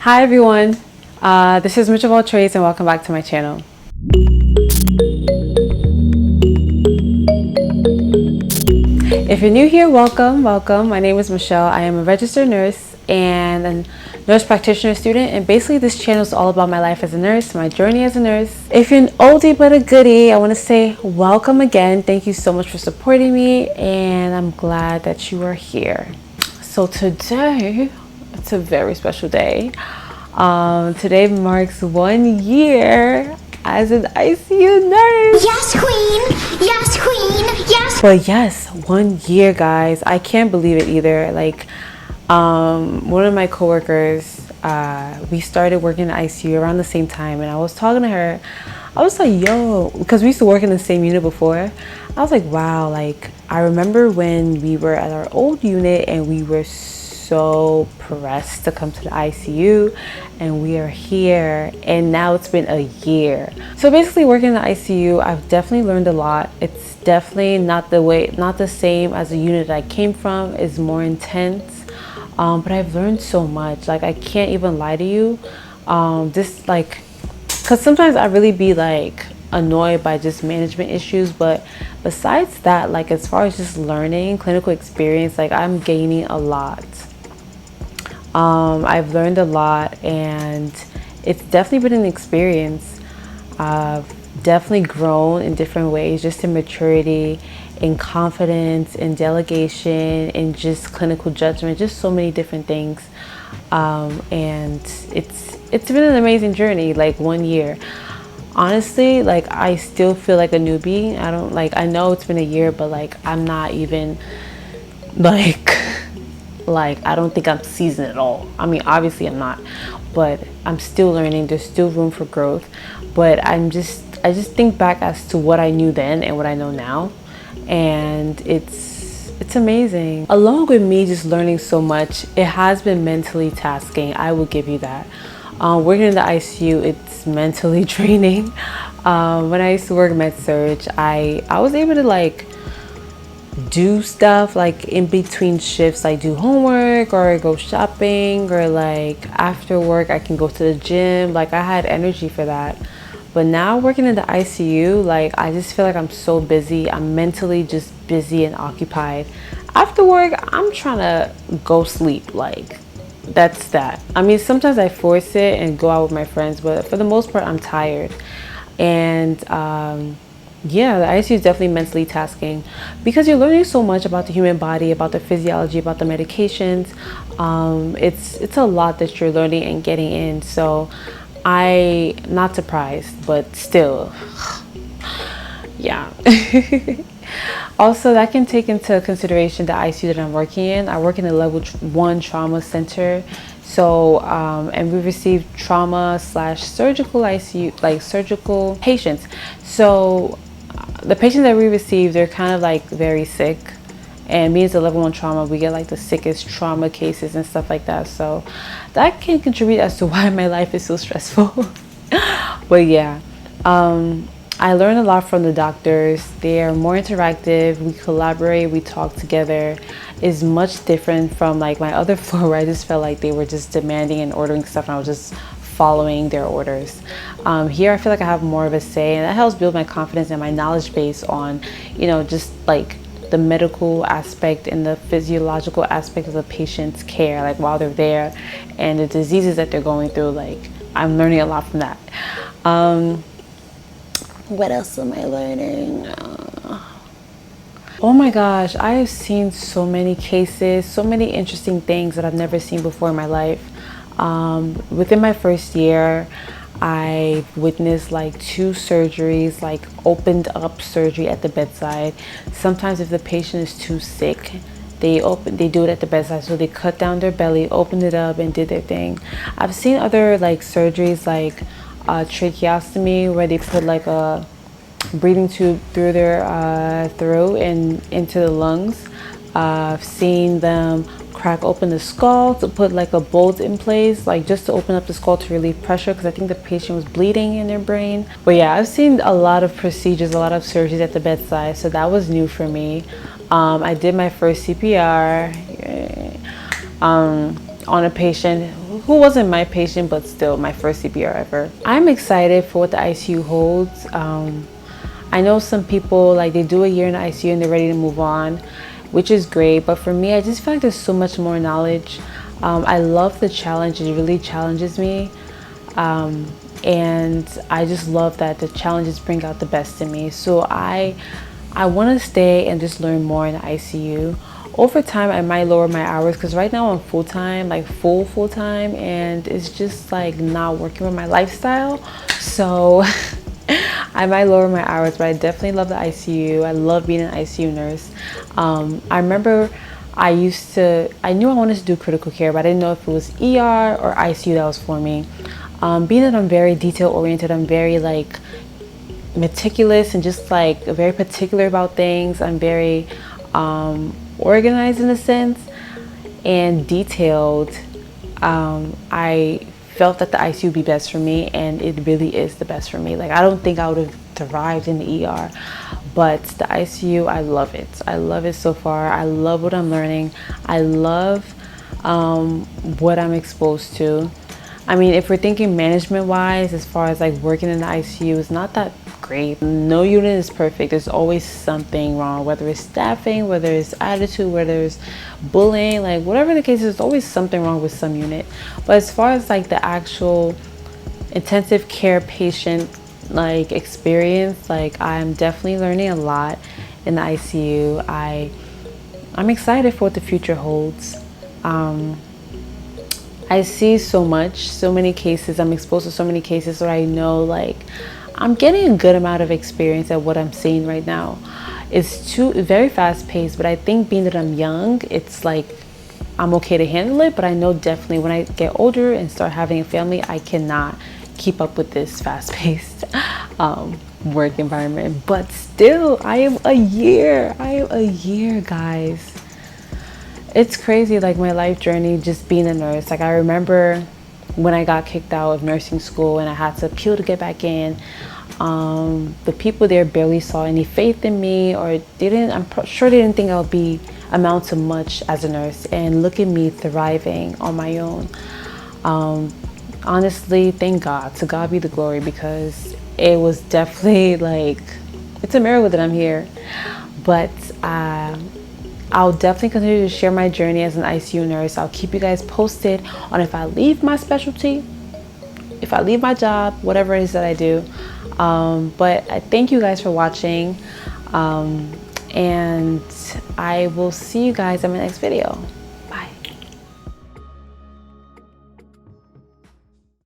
Hi everyone, this is Mitch of All Trades and welcome back to my channel. If you're new here, welcome. My name is Michelle. I am a registered nurse and a nurse practitioner student, and basically this channel is all about my life as a nurse, my journey as a nurse. If you're an oldie but a goodie, I want to say welcome again. Thank you so much for supporting me and I'm glad that you are here. So today, it's a very special day. Today marks 1 year as an ICU nurse. Yes, queen! Yes, queen! Yes! But yes, 1 year, guys. I can't believe it either. Like, one of my coworkers, we started working in the ICU around the same time, and I was talking to her. I was like, yo, because we used to work in the same unit before. I was like, wow, like, I remember when we were at our old unit and we were so pressed to come to the ICU, and we are here, and now it's been a year. So basically working in the ICU, I've definitely learned a lot. It's definitely not the same as the unit that I came from. It's more intense, but I've learned so much. Like, I can't even lie to you. Because sometimes I really be like annoyed by just management issues, but besides that, like, as far as just learning clinical experience, like, I'm gaining a lot. I've learned a lot, and it's definitely been an experience. I've definitely grown in different ways, just in maturity, in confidence, in delegation, in just clinical judgment, just so many different things. And it's been an amazing journey. Like, 1 year, honestly, like, I still feel like a newbie. I know it's been a year, but like, I'm not even like I don't think I'm seasoned at all. I mean, obviously I'm not, but I'm still learning. There's still room for growth. But I just think back as to what I knew then and what I know now, and it's amazing. Along with me just learning so much, it has been mentally tasking. I will give you that. Working in the ICU, it's mentally draining. When I used to work med surg, I was able to like do stuff like in between shifts, like do homework or go shopping, or like after work I can go to the gym. Like, I had energy for that. But now working in the ICU, like, I just feel like I'm so busy. I'm mentally just busy and occupied. After work, I'm trying to go sleep. Like, that's that. I mean, sometimes I force it and go out with my friends, but for the most part I'm tired. And yeah, the ICU is definitely mentally tasking because you're learning so much about the human body, about the physiology, about the medications. It's a lot that you're learning and getting in. So I'm not surprised, but still, yeah. Also, that can take into consideration the ICU that I'm working in. I work in a level 1 trauma center. So, and we receive trauma / surgical ICU, like surgical patients. So the patients that we receive, they're kind of like very sick, and me as a level 1 trauma, we get like the sickest trauma cases and stuff like that. So that can contribute as to why my life is so stressful. But yeah, I learned a lot from the doctors. They are more interactive. We collaborate, we talk together. Is much different from like my other floor, where I just felt like they were just demanding and ordering stuff and I was just following their orders. Here I feel like I have more of a say, and that helps build my confidence and my knowledge base on, just like the medical aspect and the physiological aspect of the patient's care, like while they're there, and the diseases that they're going through. Like, I'm learning a lot from that. What else am I learning? Oh my gosh, I have seen so many cases, so many interesting things that I've never seen before in my life. Within my first year, I witnessed like 2 surgeries, like opened up surgery at the bedside. Sometimes if the patient is too sick, they do it at the bedside. So they cut down their belly, opened it up, and did their thing. I've seen other like surgeries, like tracheostomy, where they put like a breathing tube through their throat and into the lungs. I've seen them crack open the skull to put like a bolt in place, like just to open up the skull to relieve pressure, because I think the patient was bleeding in their brain. But yeah, I've seen a lot of procedures, a lot of surgeries at the bedside, so that was new for me. I did my first CPR on a patient who wasn't my patient, but still my first CPR ever. I'm excited for what the ICU holds. I know some people, like, they do a year in the ICU and they're ready to move on, which is great. But for me, I just feel like there's so much more knowledge. I love the challenge. It really challenges me. And I just love that the challenges bring out the best in me. So I want to stay and just learn more in the ICU. Over time, I might lower my hours because right now I'm full-time, like full-time, and it's just like not working with my lifestyle. So I might lower my hours, but I definitely love the ICU. I love being an ICU nurse. I remember I knew I wanted to do critical care, but I didn't know if it was ER or ICU that was for me. Being that I'm very detail oriented, I'm very like meticulous and just like very particular about things. I'm very organized in a sense and detailed. I felt that the ICU would be best for me, and it really is the best for me. Like, I don't think I would have thrived in the ER, but the ICU, I love it. I love it so far. I love what I'm learning. I love what I'm exposed to. I mean, if we're thinking management wise, as far as like working in the ICU, it's not that great. No unit is perfect. There's always something wrong, whether it's staffing, whether it's attitude, whether it's bullying, like whatever the case is, there's always something wrong with some unit. But as far as like the actual intensive care patient like experience, like I'm definitely learning a lot in the ICU. I'm excited for what the future holds. I see so many cases. I'm exposed to so many cases where I know like I'm getting a good amount of experience at what I'm seeing right now. It's very fast paced, but I think being that I'm young, it's like I'm okay to handle it. But I know definitely when I get older and start having a family, I cannot keep up with this fast paced work environment. But still, I am a year, guys. It's crazy, like my life journey just being a nurse. Like I remember when I got kicked out of nursing school and I had to appeal to get back in. The people there barely saw any faith in me, or I'm sure they didn't think I would amount to much as a nurse. And look at me thriving on my own. Honestly, thank God. To God be the glory, because it was definitely like, it's a miracle that I'm here. But I'll definitely continue to share my journey as an ICU nurse. I'll keep you guys posted on if I leave my specialty, if I leave my job, whatever it is that I do. But I thank you guys for watching. And I will see you guys in my next video.